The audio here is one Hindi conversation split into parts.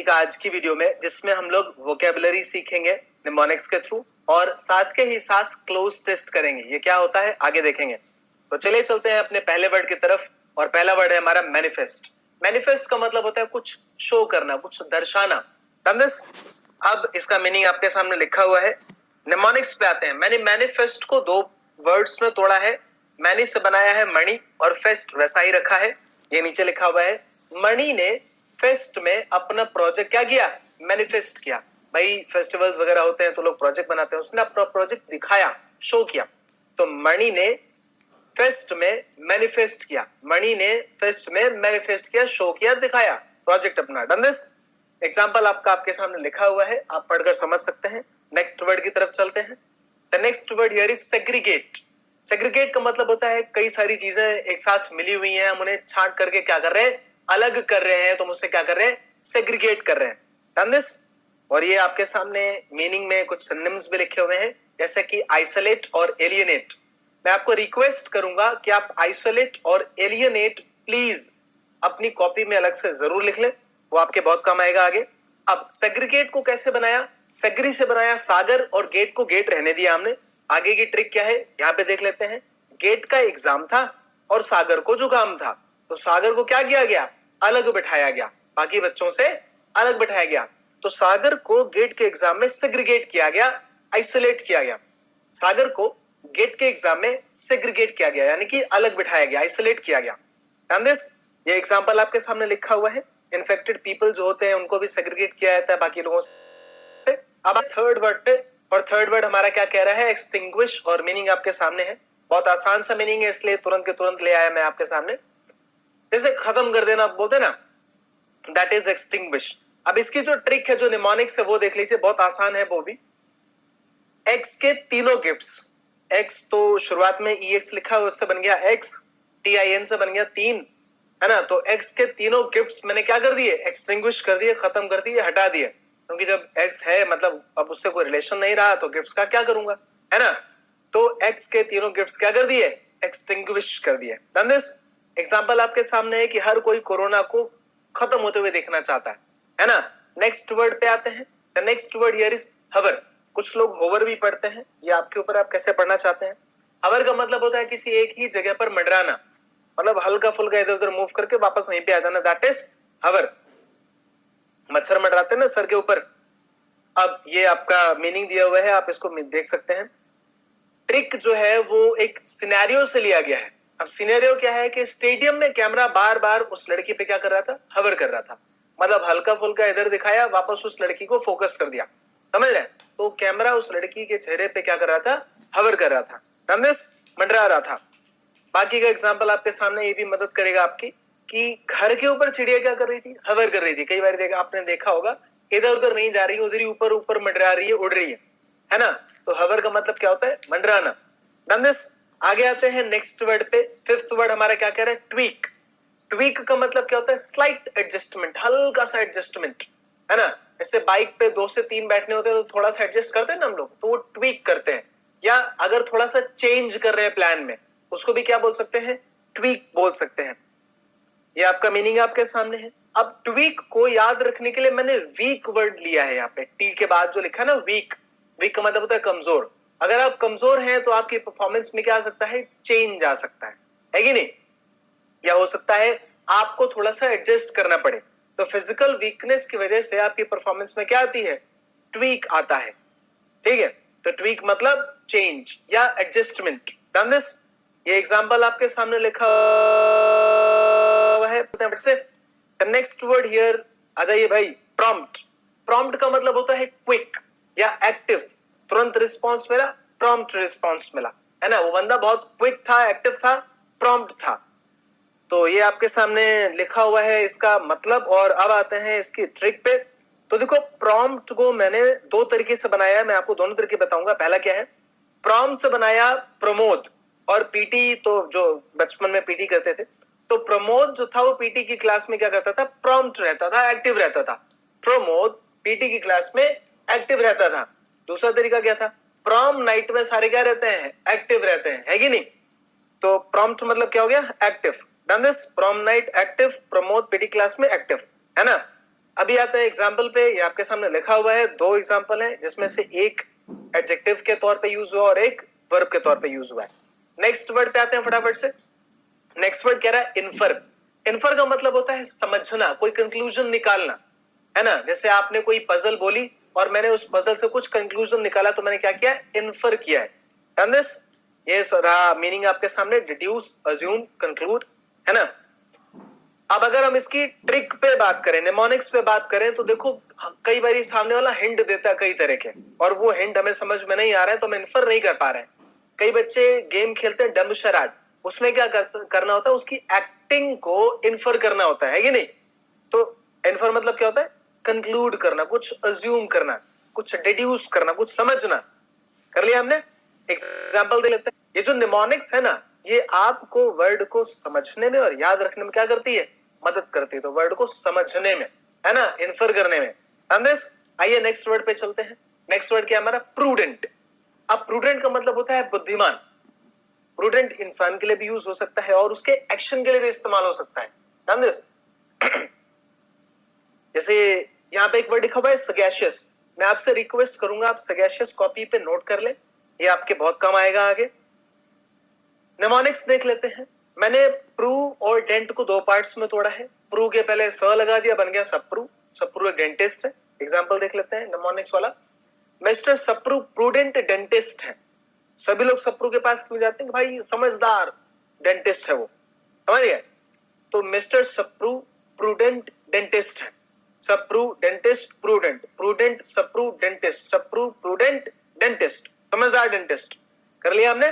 का आज की वीडियो में, जिसमें हम लोग वोकेबुलरी सीखेंगे निमोनिक्स के थ्रू और साथ के ही साथ क्लोज टेस्ट करेंगे। ये क्या होता है आगे देखेंगे। तो चलिए चलते हैं अपने पहले वर्ड की तरफ और पहला वर्ड है हमारा मैनिफेस्ट। मैनिफेस्ट का मतलब होता है कुछ शो करना, कुछ दर्शाना। अब इसका मीनिंग आपके सामने लिखा हुआ है। निमोनिक्स पे आते हैं। मैंने मैनिफेस्ट को दो वर्ड्स में तोड़ा है। मैनी से बनाया है मणि और फेस्ट वैसा ही रखा है। ये नीचे लिखा हुआ है मणि ने फेस्ट में अपना प्रोजेक्ट क्या किया, मैनिफेस्ट किया। भाई फेस्टिवल्स वगैरह होते हैं तो लोग प्रोजेक्ट बनाते हैं, उसने अपना प्रोजेक्ट दिखाया, शो किया। तो मणि ने फेस्ट में मैनिफेस्ट किया, मणि ने फेस्ट में मैनिफेस्ट किया, शो किया, दिखाया प्रोजेक्ट अपना। Done this. एग्जाम्पल आपके सामने लिखा हुआ है, आप पढ़कर समझ सकते हैं। नेक्स्ट वर्ड की तरफ चलते हैं। The next word here is segregate. Segregate का मतलब होता है कई सारी चीजें एक साथ मिली हुई हैं, हम उन्हें छांट करके क्या कर रहे हैं, अलग कर रहे हैं, तो मुझसे क्या कर रहे हैं, सेग्रीगेट कर रहे हैं। Done this. और ये आपके सामने मीनिंग में कुछ सिनोनिम्स भी लिखे हुए हैं, जैसे कि आइसोलेट और एलियनेट। मैं आपको रिक्वेस्ट करूंगा कि आप आइसोलेट और एलियनेट प्लीज अपनी कॉपी में अलग से जरूर लिख लें, वो आपके बहुत काम आएगा आगे। अब सेग्रीगेट को कैसे बनाया, सेग्री से बनाया सागर और गेट को गेट रहने दिया हमने। आगे की ट्रिक क्या है यहाँ पे देख लेते हैं। गेट का एग्जाम था और सागर को जुकाम था, तो सागर को क्या किया गया, अलग बिठाया गया, बाकी बच्चों से अलग बिठाया गया। तो सागर को गेट के एग्जाम में सेग्रीगेट किया गया, आइसोलेट किया गया। सागर को गेट के एग्जाम में सेग्रीगेट किया गया, यानी कि अलग बिठाया गया, आइसोलेट किया गया। ध्यान दिस। ये एग्जाम्पल आपके सामने लिखा हुआ है। इन्फेक्टेड पीपल जो होते हैं उनको भी सेग्रीगेट किया जाता है बाकी लोगों से। अब थर्ड वर्ड पे, और थर्ड वर्ड हमारा क्या कह रहा है, एक्सटिंग्विश। और मीनिंग आपके सामने है, बहुत आसान सा मीनिंग है, इसलिए तुरंत के तुरंत ले आया मैं आपके सामने। जैसे खत्म कर देना बोलते ना, दैट इज एक्सटिंग्विश। अब इसकी जो ट्रिक है, जो निमोनिक्स है, वो देख लीजिए, बहुत आसान है वो भी। एक्स के तीनों गिफ्ट्स, एक्स तो शुरुआत में ई एक्स लिखा है, उससे बन गया एक्स, टी आई एन से बन गया तीन, है ना। तो एक्स के तीनों गिफ्ट्स मैंने क्या कर दिए, एक्सटिंग्विश कर दिए, खत्म कर दिए, हटा दिए। क्योंकि जब एक्स है मतलब अब उससे कोई रिलेशन नहीं रहा, तो गिफ्ट्स का क्या करूंगा, है ना। तो एक्स के तीनों गिफ्ट्स क्या कर दिए, एक्सटिंग्विश कर दिए। Done this. एग्जाम्पल आपके सामने है कि हर कोई कोरोना को खत्म होते हुए देखना चाहता है ना। नेक्स्ट वर्ड पे आते हैं। The next word here is hover. कुछ लोग होवर भी पढ़ते हैं, ये आपके ऊपर, आप कैसे पढ़ना चाहते हैं। हवर का मतलब होता है किसी एक ही जगह पर मंडराना, मतलब हल्का फुल्का इधर उधर मूव करके वापस वहीं पे आ जाना, दैट इज हवर। मच्छर मंडराते हैं ना सर के ऊपर। अब ये आपका मीनिंग दिया हुआ है, आप इसको देख सकते हैं। ट्रिक जो है वो एक सिनेरियो से लिया गया है। अब सिनेरियो क्या है कि स्टेडियम में कैमरा बार बार उस लड़की पे क्या कर रहा था, हवर कर रहा था। मतलब हल्का फुल्का इधर दिखाया, वापस उस लड़की को फोकस कर दिया, समझ रहे हैं। तो कैमरा उस लड़की के चेहरे पे क्या कर रहा था, हवर कर रहा था, मंडरा रहा था। बाकी का एग्जाम्पल आपके सामने ये भी मदद करेगा आपकी, कि घर के ऊपर चिड़िया क्या कर रही थी, हवर कर रही थी। कई बार आपने देखा होगा, इधर उधर नहीं जा रही, उधर ही ऊपर ऊपर मंडरा रही है, उड़ रही है ना। तो हवर का मतलब क्या होता है, मंडराना। Done this. आगे आते हैं नेक्स्ट वर्ड पे। फिफ्थ वर्ड हमारा क्या कह रहा है, ट्वीक। ट्वीक का मतलब क्या होता है, स्लाइट एडजस्टमेंट, हल्का सा एडजस्टमेंट, है ना। जैसे बाइक पे 2 से 3 बैठने होते हैं तो थोड़ा सा एडजस्ट करते हैं ना हम लोग, तो वो ट्वीक करते हैं। या अगर थोड़ा सा चेंज कर रहे हैं प्लान में, उसको भी क्या बोल सकते हैं, ट्वीक बोल सकते हैं। ये आपका मीनिंग आपके सामने है। अब ट्वीक को याद रखने के लिए मैंने वीक वर्ड लिया है यहाँ पे, टी के बाद जो लिखा है ना वीक। वीक का मतलब होता है कमजोर। अगर आप कमजोर हैं तो आपकी परफॉर्मेंस में क्या आ सकता है, चेंज आ सकता है कि नहीं। या हो सकता है आपको थोड़ा सा एडजस्ट करना पड़े। तो फिजिकल वीकनेस की वजह से आपकी परफॉर्मेंस में क्या आती है, ट्वीक आता है। ठीक है, तो ट्वीक मतलब चेंज या एडजस्टमेंट। Done this. ये एग्जांपल आपके सामने लिखा है। द नेक्स्ट वर्ड हियर आ जाइए भाई, प्रॉम्प्ट। प्रॉम्प्ट का मतलब होता है क्विक या एक्टिव, तुरंत रिस्पॉन्स मिला, प्रॉम्प्ट रिस्पॉन्स मिला, है ना। वो बंदा बहुत क्विक था, एक्टिव था, प्रॉम्प्ट था। तो ये आपके सामने लिखा हुआ है इसका मतलब। और अब आते हैं इसकी ट्रिक पे। तो देखो, प्रॉम्प्ट को मैंने 2 तरीके से बनाया है, मैं आपको दोनों तरीके बताऊंगा। पहला क्या है, प्रॉम्प्ट से बनाया प्रमोद और पीटी, तो जो बचपन में पीटी करते थे, तो प्रमोद जो था वो पीटी की क्लास में क्या करता था, प्रॉम्प्ट रहता था, एक्टिव रहता था। प्रमोद पीटी की क्लास में एक्टिव रहता था। दूसरा तरीका क्या था, प्रॉम नाइट में सारे क्या रहते हैं, एक्टिव रहते हैं, है कि नहीं। तो प्रॉम्प्ट मतलब क्या हो गया, active. Done this. Prom night active, Pramod PT class में एक्टिव, है ना। अभी आते हैं एग्जाम्पल पे। ये आपके सामने लिखा हुआ है, दो एग्जाम्पल है जिसमें से एक एडजेक्टिव के तौर पे यूज हुआ और एक वर्ब के तौर पे यूज हुआ है। नेक्स्ट वर्ड पे आते हैं फटाफट से। नेक्स्ट वर्ड कह रहा है इन्फर। इन्फर का मतलब होता है समझना, कोई कंक्लूजन निकालना, है ना। जैसे आपने कोई पजल बोली और मैंने उस पजल से कुछ कंक्लूजन निकाला, तो मैंने क्या किया, इन्फर किया है। Done this. ये रहा मीनिंग आपके सामने, डिड्यूस, अज्यूम, कंक्लूड, है ना। अब अगर हम इसकी ट्रिक पे बात करें, निमोनिक्स पे बात करें, तो देखो कई बार सामने वाला हिंट देता है कई तरह के, और वो हिंट हमें समझ में नहीं आ रहा है तो हम इन्फर नहीं कर पा रहे हैं। कई बच्चे गेम खेलते हैं डम्ब शराड, उसमें क्या करना होता है, उसकी एक्टिंग को इन्फर करना होता है कि नहीं। तो इन्फर मतलब क्या होता है, कंक्लूड करना, कुछ अज्यूम करना, कुछ डिड्यूस करना, कुछ समझना। कर लिया हमने। एग्जाम्पल दे लेते हैं। ये जो निमोनिक्स है ना, ये आपको वर्ड को समझने में और याद रखने में क्या करती है, मदद करती है। तो वर्ड को समझने में, है ना, इन्फर करने में। आइए नेक्स्ट वर्ड पे चलते हैं। नेक्स्ट वर्ड क्या है हमारा, प्रूडेंट। अब प्रूडेंट का मतलब होता है बुद्धिमान। प्रूडेंट इंसान के लिए भी यूज हो सकता है और उसके एक्शन के लिए भी इस्तेमाल हो सकता है। जैसे यहाँ पे एक वर्ड लिखा हुआ है सगैशियस। मैं आपसे रिक्वेस्ट करूंगा, आप सगैशियस कॉपी पे नोट कर ले, ये आपके बहुत काम आएगा आगे। निमोनिक्स देख लेते हैं। मैंने प्रू और डेंट को दो पार्ट्स में तोड़ा है। प्रू के पहले स लगा दिया, बन गया सप्रू। सप्रू एक डेंटिस्ट है। एग्जाम्पल देख लेते हैं निमोनिक्स वाला। मिस्टर सप्रू प्रूडेंट डेंटिस्ट है। सभी लोग सप्रू के पास क्यों जाते हैं, भाई समझदार डेंटिस्ट है वो, समझ गए। तो मिस्टर सप्रू प्रूडेंट डेंटिस्ट है। Sapru dentist prudent, prudent Sapru dentist, Sapru prudent dentist, समझदार डेंटिस्ट। कर लिया हमने।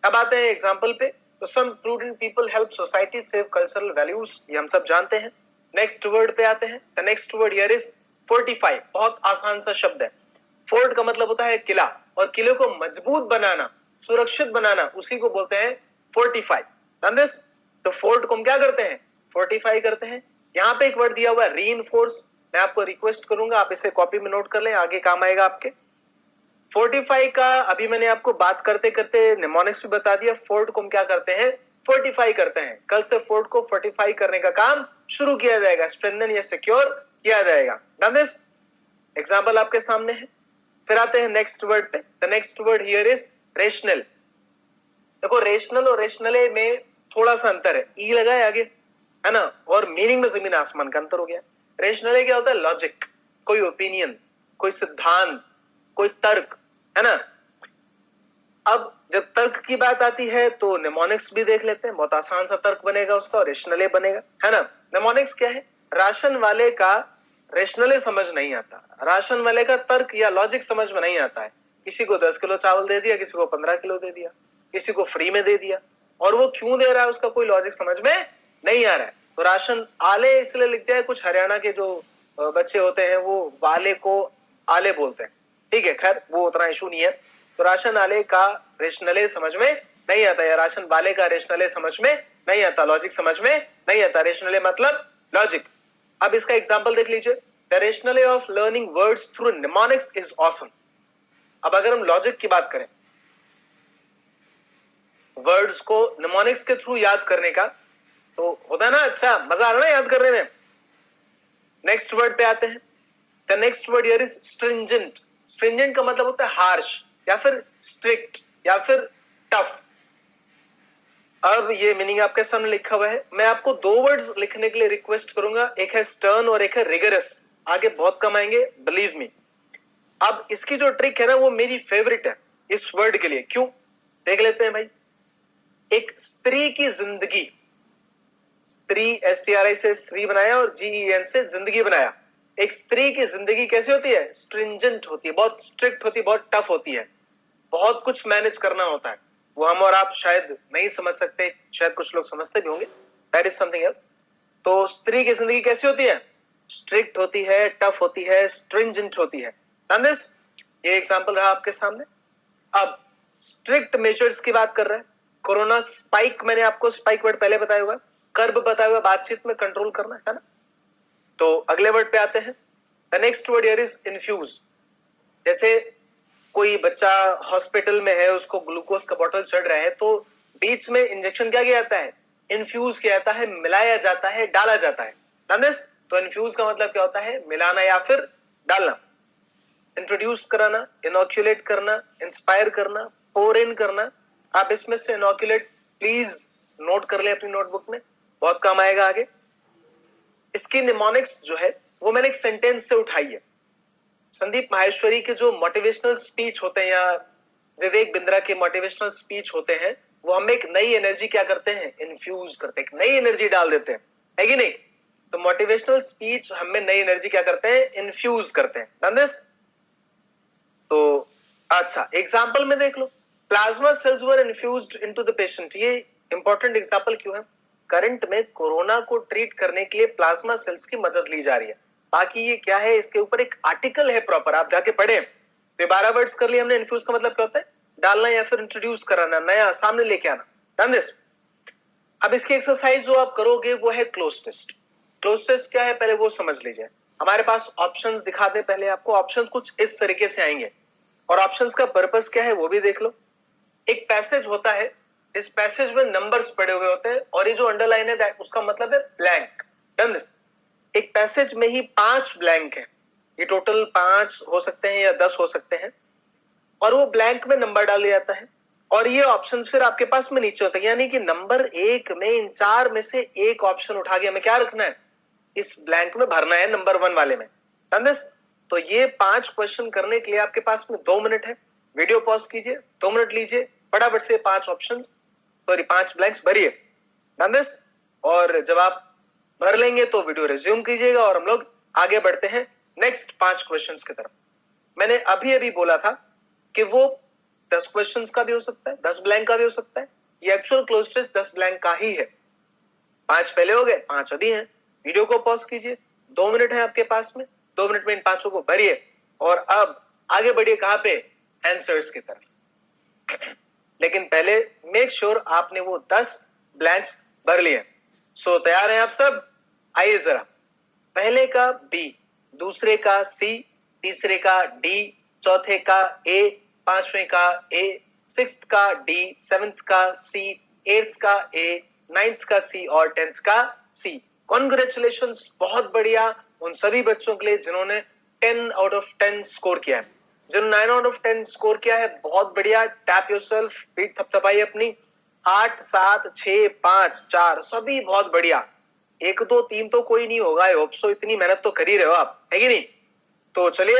अब आते हैं एग्जाम्पल पे। तो some prudent people help society save cultural values, ये हम सब जानते हैं। नेक्स्ट वर्ड पे आते हैं। The next word here is fortify. बहुत आसान सा शब्द है। फोर्ट का मतलब होता है किला, और किले को मजबूत बनाना, सुरक्षित बनाना, उसी को बोलते हैं फोर्टिफाई। तो फोर्ट को हम क्या करते हैं, फोर्टिफाई करते हैं। यहाँ पे एक वर्ड दिया हुआ है रीइंफोर्स। मैं आपको रिक्वेस्ट करूंगा आप इसे कॉपी में नोट कर लें, आगे काम आएगा आपके। फोर्टिफाई का अभी मैंने आपको बात करते करते निमोनिक्स भी बता दिया। फोर्ट को हम क्या करते हैं, फोर्टिफाई करते हैं। कल से फोर्ट को फोर्टिफाई करने का काम शुरू किया जाएगा, स्ट्रेंथन या सिक्योर किया जाएगा। Done this. एग्जाम्पल आपके सामने है। फिर आते हैं नेक्स्ट वर्ड पे। The next word here is rational. देखो रेशनल और रेशनले में थोड़ा सा अंतर है, ई लगा है आगे, है ना, और मीनिंग में जमीन आसमान का अंतर हो गया। रेशनले क्या होता है, लॉजिक, कोई ओपिनियन, कोई सिद्धांत, कोई तर्क, है ना। अब जब तर्क की बात आती है तो निमोनिक्स भी देख लेते हैं। बहुत आसान सा तर्क बनेगा उसका, और रेशनले बनेगा, है ना। निमोनिक्स क्या है, राशन वाले का रेशनले समझ नहीं आता, राशन वाले का तर्क या लॉजिक समझ में नहीं आता है। किसी को 10 किलो चावल दे दिया, किसी को 15 किलो दे दिया, किसी को फ्री में दे दिया, और वो क्यों दे रहा है उसका कोई लॉजिक समझ में नहीं आ रहा है। तो राशन आले इसलिए लिखते हैं, कुछ हरियाणा के जो बच्चे होते हैं वो वाले को आले बोलते हैं, ठीक है, खैर वो उतना इशू नहीं है। तो राशन आले का रेशनले समझ में नहीं आता, या राशन वाले का रेशनले समझ में नहीं आता, लॉजिक समझ में नहीं आता। रेशनले मतलब लॉजिक। अब इसका एग्जाम्पल देख लीजिए। The rationale of learning words through mnemonics is awesome. अब अगर हम लॉजिक की बात करें, वर्ड्स को निमोनिक्स के थ्रू याद करने का, तो होता है ना, अच्छा मजा आ रहा है ना याद करने में। नेक्स्ट वर्ड पे आते हैं। The next word here is stringent. Stringent का मतलब होता है हार्श, या फिर स्ट्रिक्ट, या फिर टफ। अब ये मीनिंग आपके सामने लिखा हुआ है। मैं आपको दो वर्ड्स लिखने के लिए रिक्वेस्ट करूंगा, एक है स्टर्न और एक है रिगरस। आगे बहुत कम आएंगे, बिलीव मी। अब इसकी जो ट्रिक है ना, वो मेरी फेवरेट है इस वर्ड के लिए। क्यों, देख लेते हैं भाई। एक स्त्री की जिंदगी, स्त्री STRI से स्त्री बनाया और GEN से जिंदगी बनाया। एक स्त्री की जिंदगी कैसी होती है, स्ट्रिंजेंट होती है, बहुत स्ट्रिक्ट होती है, बहुत टफ होती है, बहुत कुछ मैनेज करना होता है। वो हम और आप शायद नहीं समझ सकते, शायद कुछ लोग समझते भी होंगे, दैट इज समथिंग एल्स। तो स्त्री की जिंदगी कैसी होती है, स्ट्रिक्ट होती है, टफ होती है, स्ट्रिंजेंट होती है। ये एग्जाम्पल रहा आपके सामने। अब स्ट्रिक्ट मेजर्स की बात कर रहे हैं। कोरोना स्पाइक, मैंने आपको स्पाइक वर्ड पहले बताया हुआ, कर्ब बताया हुआ, बातचीत में कंट्रोल करना है ना। तो अगले वर्ड पे आते हैं। The next word here is infuse. जैसे कोई बच्चा हॉस्पिटल में है, उसको ग्लूकोज का बोतल चढ़ रहा है, तो बीच में इंजेक्शन क्या किया जाता है, इन्फ्यूज किया जाता है, मिलाया जाता है, डाला जाता है। तो इन्फ्यूज का मतलब क्या होता है? मिलाना या फिर डालना। इंट्रोड्यूस कराना, इनोक्यूलेट करना, इंस्पायर करना, पोर इन करना। आप इसमें से इनोक्यूलेट प्लीज नोट कर ले अपनी नोटबुक में, बहुत काम आएगा आगे। इसकी निमोनिक्स जो है वो मैंने एक सेंटेंस से उठाई है। संदीप माहेश्वरी के जो मोटिवेशनल स्पीच होते हैं या विवेक बिंद्रा के मोटिवेशनल स्पीच होते हैं, वो हमें एक नई एनर्जी क्या करते हैं? इन्फ्यूज करते हैं, एक नई एनर्जी डाल देते हैं, है कि नहीं? तो मोटिवेशनल स्पीच हमें नई एनर्जी क्या करते हैं? इन्फ्यूज करते हैं। Done this? तो अच्छा, एग्जाम्पल में देख लो, plasma cells were infused into the patient. ये इंपॉर्टेंट एग्जाम्पल क्यों है? करंट में कोरोना को ट्रीट करने के लिए प्लाज्मा सेल्स की मदद ली जा रही है। बाकी ये क्या है, इसके ऊपर एक आर्टिकल है प्रॉपर, आप जाके पढ़े। तो 12 वर्ड्स कर लिए हमने। इन्फ्यूज का मतलब क्या होता है? डालना या फिर इंट्रोड्यूस कराना, नया सामने लेके आना। Done this? अब इसकी एक्सरसाइज जो आप करोगे वो है क्लोज टेस्ट। क्लोज टेस्ट क्या है पहले वो समझ लीजिए। हमारे पास ऑप्शंस दिखा दे पहले आपको। ऑप्शन कुछ इस तरीके से आएंगे और ऑप्शंस का पर्पस क्या है वो भी देख लो। एक पैसेज होता है, इस पैसेज में नंबर्स पड़े हुए होते हैं और ये जो अंडरलाइन है दैट उसका मतलब है ब्लैंक। Done this? एक पैसेज में ही 5 ब्लैंक है। ये टोटल 5 हो सकते हैं या 10 हो सकते हैं और वो ब्लैंक में नंबर डाल दिया जाता है और ये ऑप्शंस फिर आपके पास में नीचे होते हैं। यानी कि नंबर 1 में इन 4 में से एक ऑप्शन उठा के हमें क्या रखना है? इस ब्लैंक में भरना है, नंबर 1 वाले में। Done this? तो ये 5 क्वेश्चन करने के लिए आपके पास में 2 मिनट है। वीडियो पॉज कीजिए, 2 मिनट लीजिए, फटाफट से 5 ऑप्शंस सॉरी 5 ब्लैंक्स भरिए। Done this? और जब आप भर लेंगे तो वीडियो रिज्यूम कीजिएगा और हम लोग आगे बढ़ते हैं नेक्स्ट 5 क्वेश्चंस की तरफ। मैंने अभी अभी बोला था कि वो 10 क्वेश्चंस का भी हो सकता है, 10 ब्लैंक का भी हो सकता है। ये एक्चुअल क्लोज टेस्ट 10 ब्लैंक का ही है। 5 पहले हो गए, 5 अभी हैं। वीडियो को पॉज कीजिए, 2 मिनट है आपके पास में, 2 मिनट में इन 5 को भरिए और अब आगे बढ़िए कहां पे? आंसर्स की तरफ। लेकिन पहले मेक श्योर आपने वो 10 ब्लैंक्स भर लिए। सो तैयार हैं आप सब? आइए जरा। पहले का बी, दूसरे का सी, तीसरे का डी, चौथे का ए, पांचवें का ए, सिक्स्थ का डी, सेवेंथ का सी, एट्थ का ए, नाइन्थ का सी और 10th का सी। कॉन्ग्रेचुलेशंस, बहुत बढ़िया उन सभी बच्चों के लिए जिन्होंने 10 आउट ऑफ 10 स्कोर किया है। जिन्होंने 9 आउट ऑफ 10 स्कोर किया है, बहुत बढ़िया। टैप योरसेल्फ, पीठ थपथपाइए अपनी। 8, 7, 6, 5, 4 सभी बहुत बढ़िया। 1, 2, 3 तो कोई नहीं होगा। आई होप सो, इतनी मेहनत तो कर ही रहे हो आप, है कि नहीं? तो चलिए